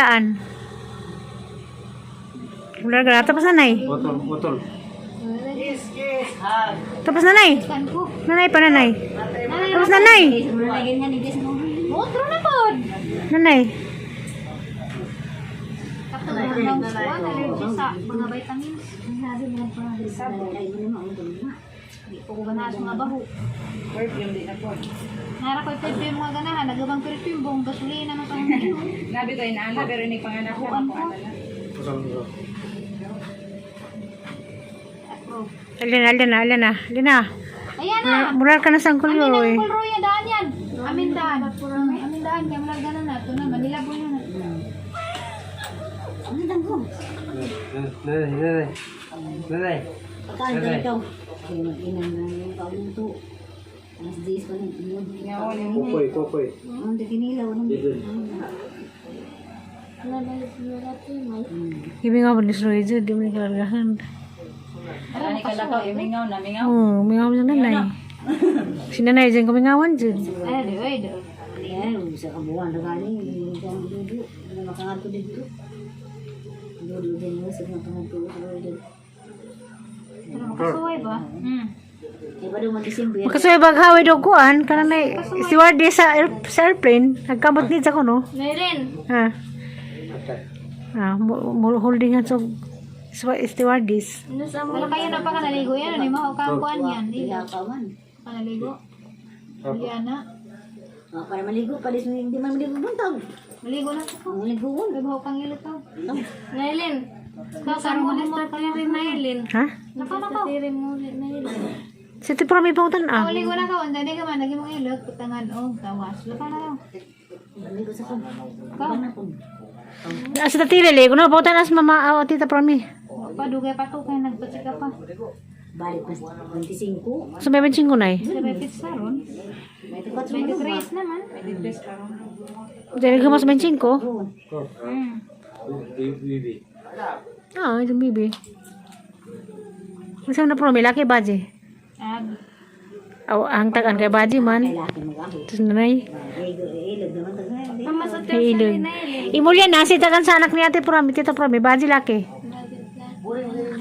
daan. Ular ka tapos nanay. Botol. Tapos nanay. Nanay pa nanay. Tapos nanay. Otro na po. Nanay. Kapag allergy sa mga vitamins. Hindi po ko ganahan sa mga baho. Nara ko perfume mga ganahan. Nagabang perfume buong gasolina na pang Nabi ko inaala, pero ini panganak ko. Alina. Ayan na. Mular ka na sang Amin kulyo ang eh. kulroy na daan yan. Amin daan. Amin daan. Kaya malar ganan na. Ito na. Manila po yun. Amin daan ko. Nanay. Pagkaan ka ikaw. Kaya mag-inang na yung paulinto. Alas 10 pa rin. Kokoy. Ang daginilaw. Ibig nga ba ni Sroizo, di mo ni kalargahan. Ani kalakaw, mingaw na, mingaw. Oo, mingaw na nanay. Si nanay dyan kumingawan dyan. Ay, Ayan, sa kabuhan na galing. Hindi ka magdudu. Hindi makangato dito. Dudu din mo sa makangato. Makasuway ba? Kaya ba naman December? Makasaya baghaway daw kuan, kanang na stewardess sa airplane, nagkamot ni ko no? Mayrin. Ha. Holding hands of stewardess. Wala kayo na pa ka naligo yan. Ano yung mga kuan yan? Kaya ka man. Panaligo. Liana. Para maligo, palis mo hindi man maligo buntag. Maligo na ako. Maligo ko. Nagbaho kang ilot ako. Nailin. Saan mo din mo rin Nailin? Ha? Napaka. mo rin Nailin. Sa tipra may pangutan ah. Maligo na ka. Hindi ka man. Naging mong ilot. Putangan. Oh, tawas. Lapa na lang. Maligo sa kong. Ikaw. Sa tatilili, kung napangutan as mama tita Promi. Padugay pa to. Kaya nagpatsika pa. Balik na 25. Sa may benching ko na eh. Sa may pizza ron. 23 naman. Diyan ka mas benching ko. Bibi. Ah, itong bibi. Masama na Promi, laki baji. Ang tagan kay baji man. Laki mag-ako. Tapos nanay. Ilog naman tagay. Pamasot ka Hey, sa ilog. Nailin. Imulyan na, si tagan sa anak ni ate Promi, tita Promi, baji laki.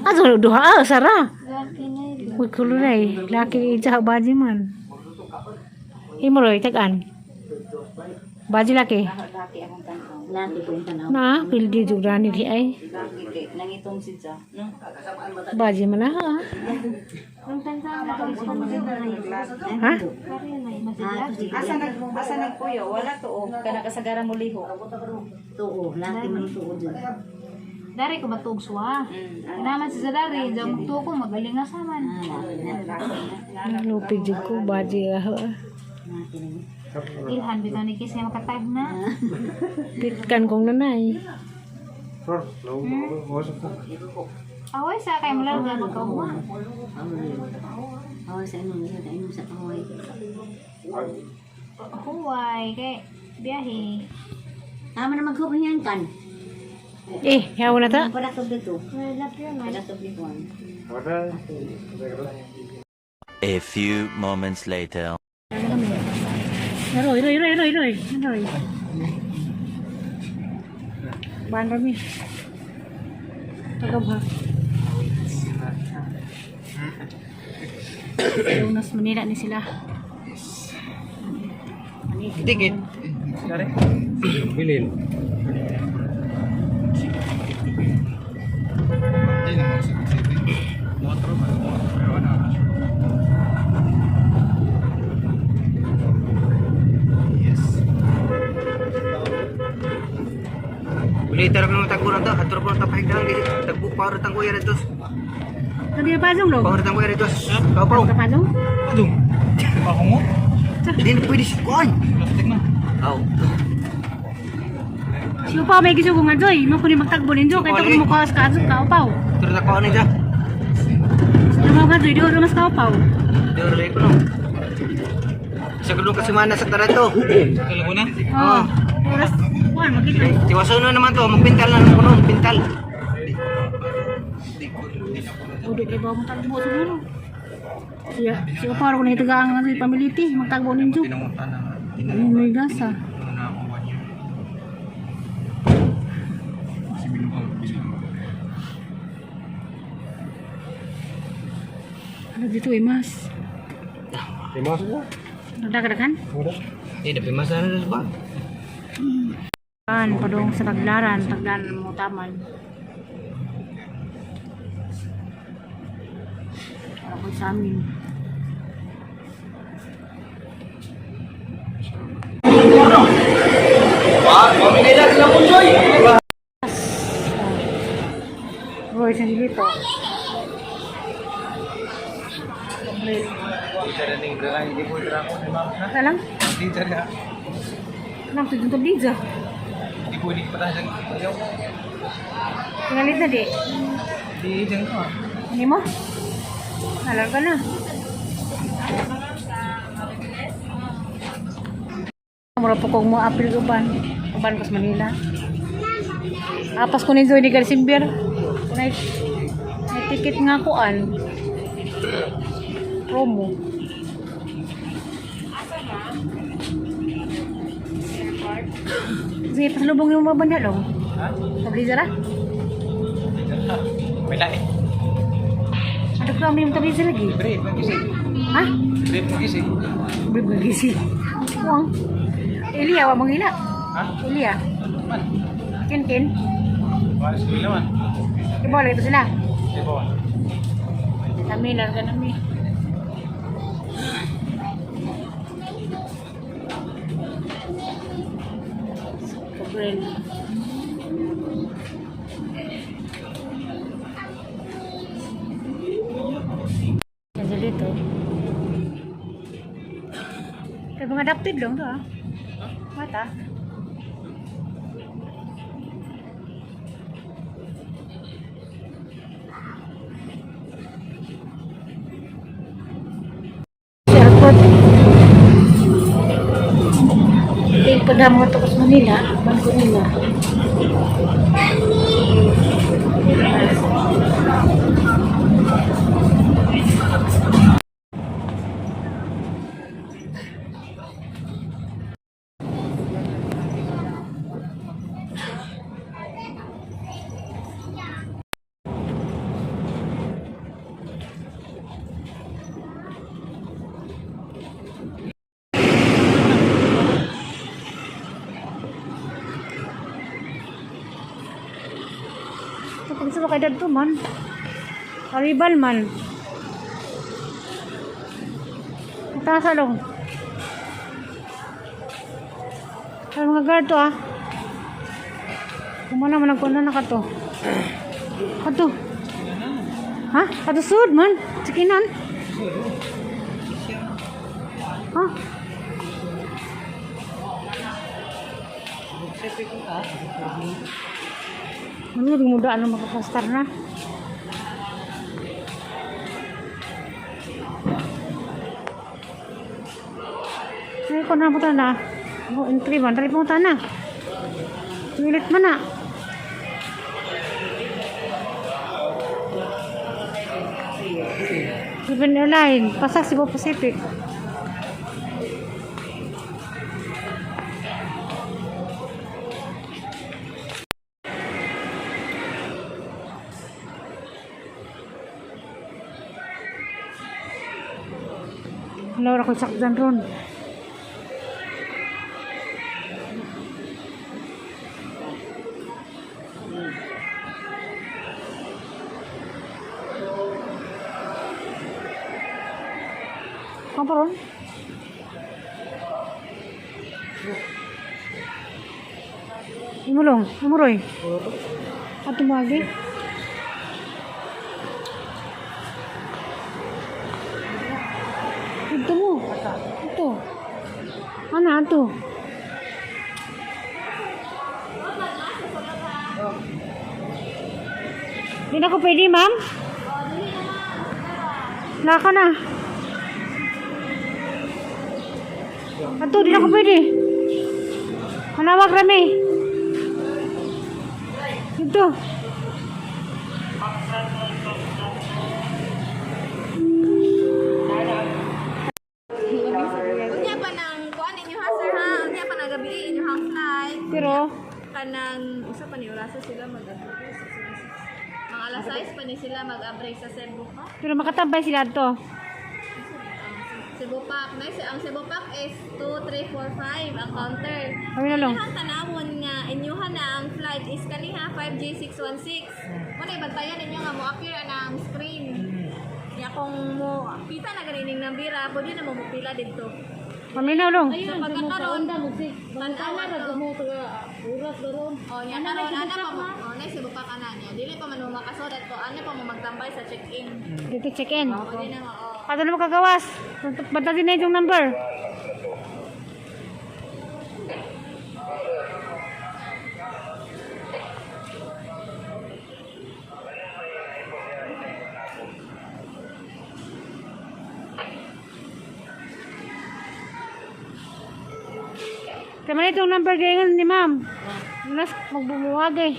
Ah, duha, sara. Laki Nailin. Uy, kulunay. Laki itsa baji man. Imuloy, tagaan. Baji laki. Laki po yung tanaw. Na, pildi juga ni di ay. Nangitong sidya, no? Baji man na ha. Ang tanda na ako sa mga Ha? Asa nagpuyo, wala to o. Kana kasagaran mo liho. Tuo, laki man tuo dyan. Dari ko matug suwa. Naman si Dari, daw magtuo ko magaling nga saman. Lupig jud ko baji ha. Laki na yun. Ilhan bitaw ni kisay makatag na. Pitkan kong nanay. Away sa kay mula nga magkauwa. Away sa inyo, inom sa away. Huway kay biyahe. Tama na magkukuhin kan. Eh, yaw na ta. Para to dito. Wala yun. Para to dito. A few moments later. Roy. Ban Rami. Tagab ha. Lunas Manila ni sila. Dikit. Dari. Bilin. Ulitar ko ng tagburan to, atur ko ng tapahigdang di tagbuk power tang kuya dito. Tadi apa jong lo? Power tang kuya dito. Kau pau. Apa jong? Aduh. Ako mo? Hindi na pwede si Kuan. Plastic na. Aw. Si Upaw may gisugungan joy. Mo kunin magtagbolin jo kay to mo kawas ka ka Upaw. Tur na ko ni ja. Lumaw ka joy do mas ka Upaw. Dur lay ko no. Sa gudong kasimana sa tarato. Kalago na? Oh. Oras kuan makita. Tiwaso na naman to, magpintal na ng puno, pintal. Udah kay bawo tagbo siguro. Siya, si Upaw ko na itagaan nga joy pamiliti magtagbo ninjo. May gasa. Dito eh, mas. Pimas mo. Nagdagdagan? Hindi, napimas na rin ba? Padung sa taglaran mo taman. Para ko sa amin. Roy, saan dito? Nasa lang? Kenapa tuh juntuh pizza? Tinggal itu deh. Ini mo? Halar ka na. Mura po kong mo apil uban pas Manila. Apas ko ni Zoe di Garcimbir. May ticket nga kuan. Promo. Sige, pasalubong yung mga banda lang. Ha? Sa Blizzard ah? May lain. Ada ko kami yung tablizer lagi. Brave, magising. Ha? Brave, magising. Brave magisi. Uang. Elia, wak mangila. Ha? Elia. Man. Ken. Waris ko naman. Boleh itu sila. Di bawah. Kami larga nami. Keren. Jadi itu. Kayak mengadaptif dong tuh ah. Mata. Airport. Yung pada mga tukos Manila, Bangko nila. Kapag sa kay dadto man. Karibal man. Tasa dong. Ay mga guard to ah. Kumana man nagkunan na kato. Kato. Ha? Kato sud man. Sikinan. Ha? Ano yung muda ano makapastar na? Ay, kung na puta na. Oh, entry man. Dali puta na. Milit man na. Philippine Airlines. Pasak Cebu Pacific. Laura ko sakdan ron. Apa ron? Imulong, umuroy. Ato mo lagi. Ito mo. Ito. Ano ito? Hindi na ko pwede, ma'am? Naka na. Ito, hindi na ko pwede. Manawag rami. Ito. Unya pa nang kuan inyo ha sir ha. Unya pa nang gabi inyo house light. Pero, Kanang usa pa ni oraso sila mag-abreak. Mga alas 6 pa ni sila mag-abreak sa Cebu ha. makatabay sila ito. Cebu Pack. Next, ang Cebu Pack is 2, 3, 4, 5 ang counter. Kami na lang. Inyuhan tanawon nga, inyuhan na ang flight is kaniha 5J616. Muna ibantayan ninyo nga mo appear na ang screen. Ya kung mo kita na ganining nambira, pwede na mo pila dito. Kami na lang. So pagkakaroon, tanawan to. Oh, nya karon ana pa mo. Oh, next Cebu Pack ana niya. Dili pa man mo makasudat ko, ano pa mo magtambay sa check-in. Dito check-in. Pwede na mo. Oh. Paano na makagawas? Basta din na yung number. Kaya man itong number ganyan ni ma'am. Nas magbubuwag eh.